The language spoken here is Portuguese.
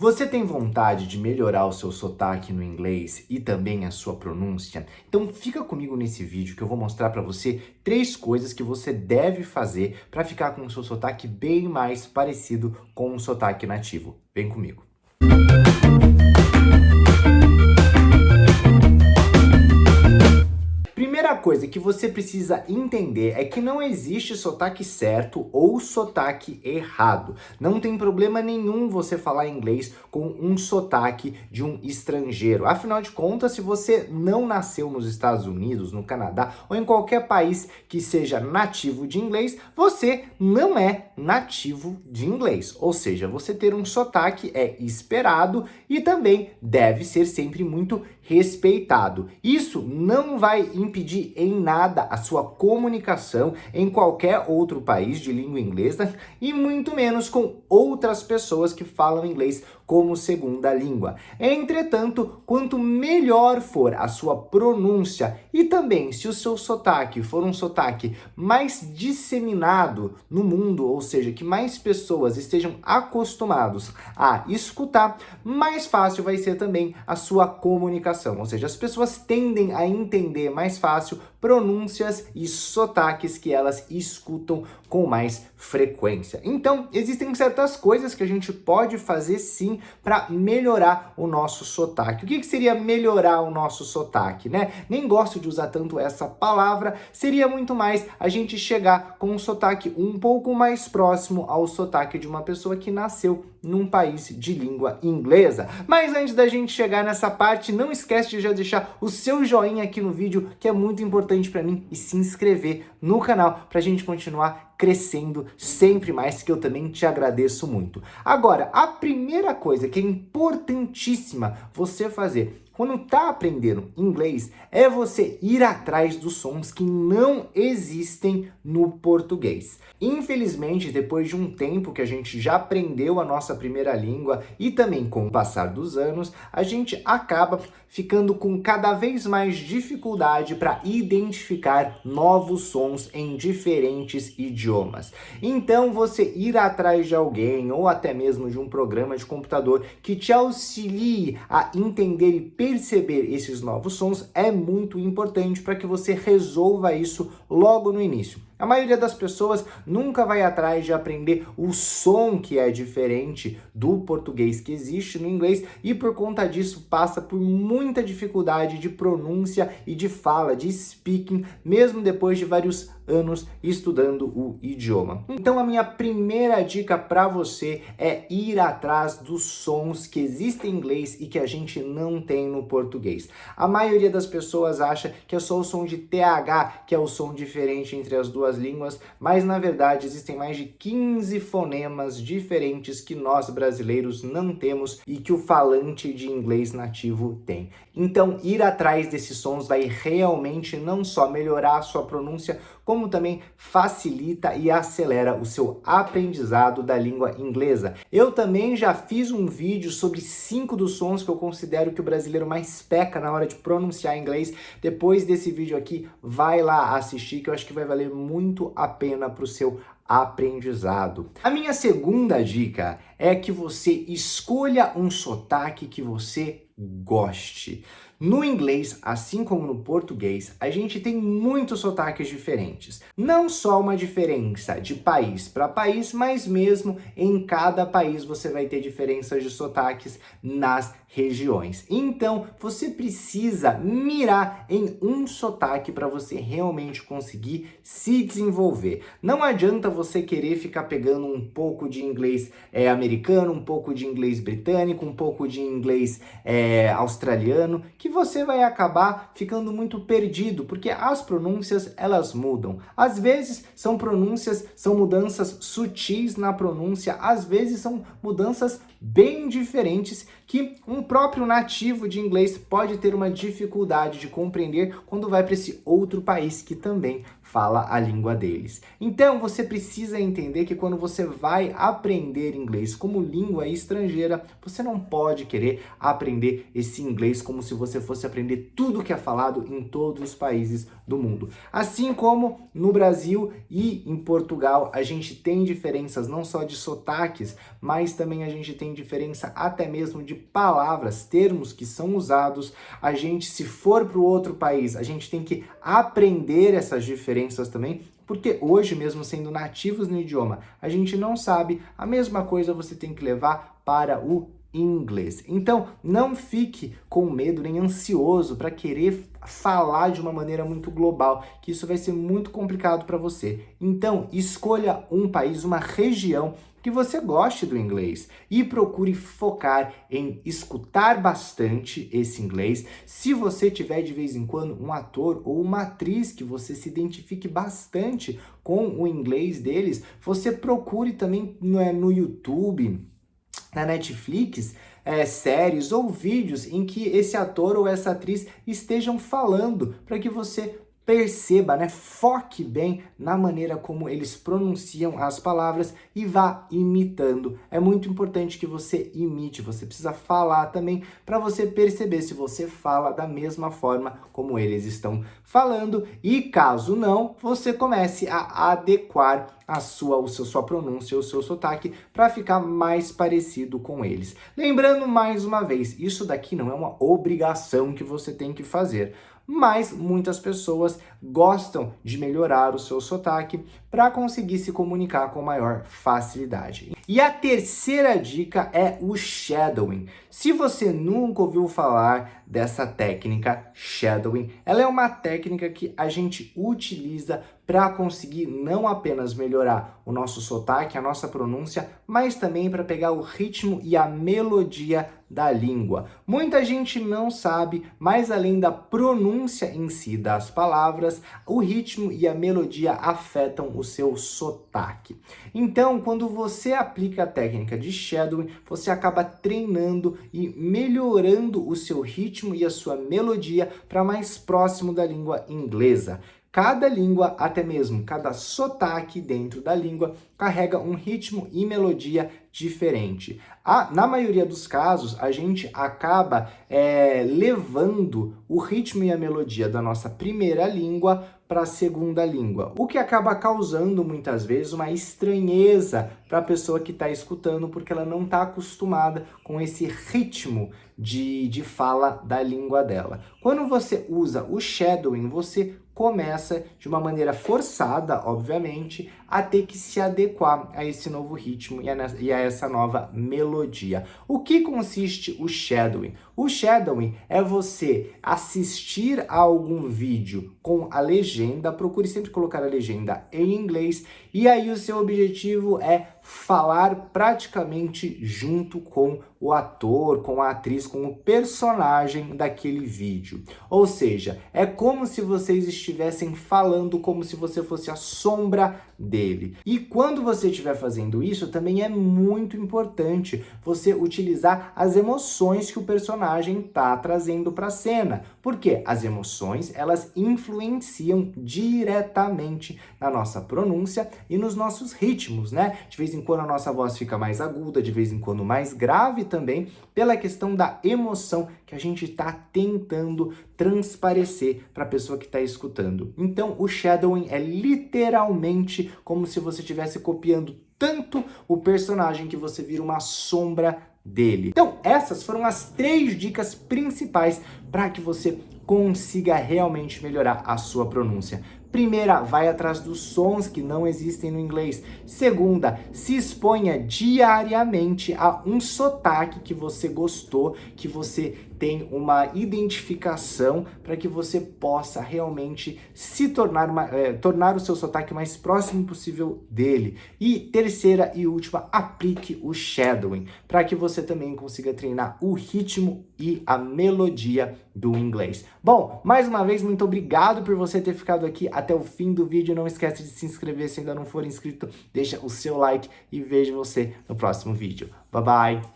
Você tem vontade de melhorar o seu sotaque no inglês e também a sua pronúncia? Então fica comigo nesse vídeo que eu vou mostrar para você 3 coisas que você deve fazer para ficar com o seu sotaque bem mais parecido com o sotaque nativo. Vem comigo. Primeira coisa que você precisa entender é que não existe sotaque certo ou sotaque errado. Não tem problema nenhum você falar inglês com um sotaque de um estrangeiro. Afinal de contas, se você não nasceu nos Estados Unidos, no Canadá ou em qualquer país que seja nativo de inglês, você não é nativo de inglês. Ou seja, você ter um sotaque é esperado e também deve ser sempre muito respeitado. Isso não vai impedir em nada a sua comunicação em qualquer outro país de língua inglesa e muito menos com outras pessoas que falam inglês como segunda língua. Entretanto, quanto melhor for a sua pronúncia e também se o seu sotaque for um sotaque mais disseminado no mundo, ou seja, que mais pessoas estejam acostumados a escutar, mais fácil vai ser também a sua comunicação. Ou seja, as pessoas tendem a entender mais fácil pronúncias e sotaques que elas escutam com mais frequência. Então, existem certas coisas que a gente pode fazer sim para melhorar o nosso sotaque. O que seria melhorar o nosso sotaque, né? Nem gosto de usar tanto essa palavra, seria muito mais a gente chegar com um sotaque um pouco mais próximo ao sotaque de uma pessoa que nasceu num país de língua inglesa. Mas antes da gente chegar nessa parte, não esquece de já deixar o seu joinha aqui no vídeo, que é muito importante para mim, e se inscrever no canal para a gente continuar crescendo sempre mais, que eu também te agradeço muito. Agora, a primeira coisa que é importantíssima você fazer quando tá aprendendo inglês é você ir atrás dos sons que não existem no português. Infelizmente, depois de um tempo que a gente já aprendeu a nossa primeira língua e também com o passar dos anos, a gente acaba ficando com cada vez mais dificuldade para identificar novos sons em diferentes idiomas. Então, você ir atrás de alguém ou até mesmo de um programa de computador que te auxilie a entender e perceber esses novos sons é muito importante para que você resolva isso logo no início. A maioria das pessoas nunca vai atrás de aprender o som que é diferente do português que existe no inglês e por conta disso passa por muita dificuldade de pronúncia e de fala, de speaking, mesmo depois de vários anos estudando o idioma. Então a minha primeira dica para você é ir atrás dos sons que existem em inglês e que a gente não tem no português. A maioria das pessoas acha que é só o som de TH que é o som diferente entre as duas línguas, mas na verdade existem mais de 15 fonemas diferentes que nós brasileiros não temos e que o falante de inglês nativo tem. Então ir atrás desses sons vai realmente não só melhorar a sua pronúncia, como também facilita e acelera o seu aprendizado da língua inglesa. Eu também já fiz um vídeo sobre 5 dos sons que eu considero que o brasileiro mais peca na hora de pronunciar inglês. Depois desse vídeo aqui, vai lá assistir, que eu acho que vai valer muito a pena para o seu aprendizado. A minha segunda dica é que você escolha um sotaque que você goste. No inglês, assim como no português, a gente tem muitos sotaques diferentes. Não só uma diferença de país para país, mas mesmo em cada país você vai ter diferenças de sotaques nas regiões. Então, você precisa mirar em um sotaque para você realmente conseguir se desenvolver. Não adianta você querer ficar pegando um pouco de inglês americano, um pouco de inglês britânico, um pouco de inglês australiano, que você vai acabar ficando muito perdido, porque as pronúncias elas mudam. Às vezes são mudanças sutis na pronúncia, às vezes são mudanças bem diferentes que um próprio nativo de inglês pode ter uma dificuldade de compreender quando vai para esse outro país que também fala a língua deles. Então, você precisa entender que quando você vai aprender inglês como língua estrangeira, você não pode querer aprender esse inglês como se você fosse aprender tudo que é falado em todos os países do mundo. Assim como no Brasil e em Portugal, a gente tem diferenças não só de sotaques, mas também a gente tem diferença até mesmo de palavras, termos que são usados. A gente, se for para o outro país, a gente tem que aprender essas diferenças também, porque hoje, mesmo sendo nativos no idioma, a gente não sabe, a mesma coisa você tem que levar para o inglês. Então, não fique com medo nem ansioso para querer falar de uma maneira muito global, que isso vai ser muito complicado para você. Então, escolha um país, uma região que você goste do inglês e procure focar em escutar bastante esse inglês. Se você tiver de vez em quando um ator ou uma atriz que você se identifique bastante com o inglês deles, você procure também no YouTube, na Netflix, séries ou vídeos em que esse ator ou essa atriz estejam falando, para que você perceba, né? Foque bem na maneira como eles pronunciam as palavras e vá imitando. É muito importante que você imite, você precisa falar também para você perceber se você fala da mesma forma como eles estão falando, e caso não, você comece a adequar a sua pronúncia, o seu sotaque, para ficar mais parecido com eles. Lembrando mais uma vez, isso daqui não é uma obrigação que você tem que fazer, mas muitas pessoas gostam de melhorar o seu sotaque para conseguir se comunicar com maior facilidade. E a terceira dica é o shadowing. Se você nunca ouviu falar dessa técnica shadowing, ela é uma técnica que a gente utiliza para conseguir não apenas melhorar o nosso sotaque, a nossa pronúncia, mas também para pegar o ritmo e a melodia da língua. Muita gente não sabe, mas além da pronúncia em si das palavras, o ritmo e a melodia afetam o seu sotaque. Então, quando você aplica a técnica de shadowing, você acaba treinando e melhorando o seu ritmo e a sua melodia para mais próximo da língua inglesa. Cada língua, até mesmo cada sotaque dentro da língua, carrega um ritmo e melodia diferente. Na maioria dos casos, a gente acaba levando o ritmo e a melodia da nossa primeira língua para a segunda língua, o que acaba causando muitas vezes uma estranheza para a pessoa que está escutando, porque ela não está acostumada com esse ritmo de fala da língua dela. Quando você usa o shadowing, você começa de uma maneira forçada, obviamente, a ter que se adequar a esse novo ritmo e a essa nova melodia. O que consiste o shadowing? O shadowing é você assistir a algum vídeo com a legenda, procure sempre colocar a legenda em inglês, e aí o seu objetivo é falar praticamente junto com o ator, com a atriz, com o personagem daquele vídeo. Ou seja, é como se vocês estivessem falando, como se você fosse a sombra dele. E quando você estiver fazendo isso, também é muito importante você utilizar as emoções que o personagem está trazendo para a cena. Porque as emoções, elas influenciam diretamente na nossa pronúncia e nos nossos ritmos, né? De vez em quando a nossa voz fica mais aguda, de vez em quando mais grave também, pela questão da emoção que a gente está tentando transparecer para a pessoa que está escutando. Então, o shadowing é literalmente como se você estivesse copiando tanto o personagem que você vira uma sombra dele. Então, essas foram as 3 dicas principais para que você consiga realmente melhorar a sua pronúncia. Primeira, vai atrás dos sons que não existem no inglês. Segunda, se exponha diariamente a um sotaque que você gostou, que você tem uma identificação, para que você possa realmente se tornar o seu sotaque mais próximo possível dele. E terceira e última, aplique o shadowing, para que você também consiga treinar o ritmo e a melodia do inglês. Bom, mais uma vez, muito obrigado por você ter ficado aqui até o fim do vídeo. Não esquece de se inscrever se ainda não for inscrito, deixa o seu like e vejo você no próximo vídeo. Bye bye!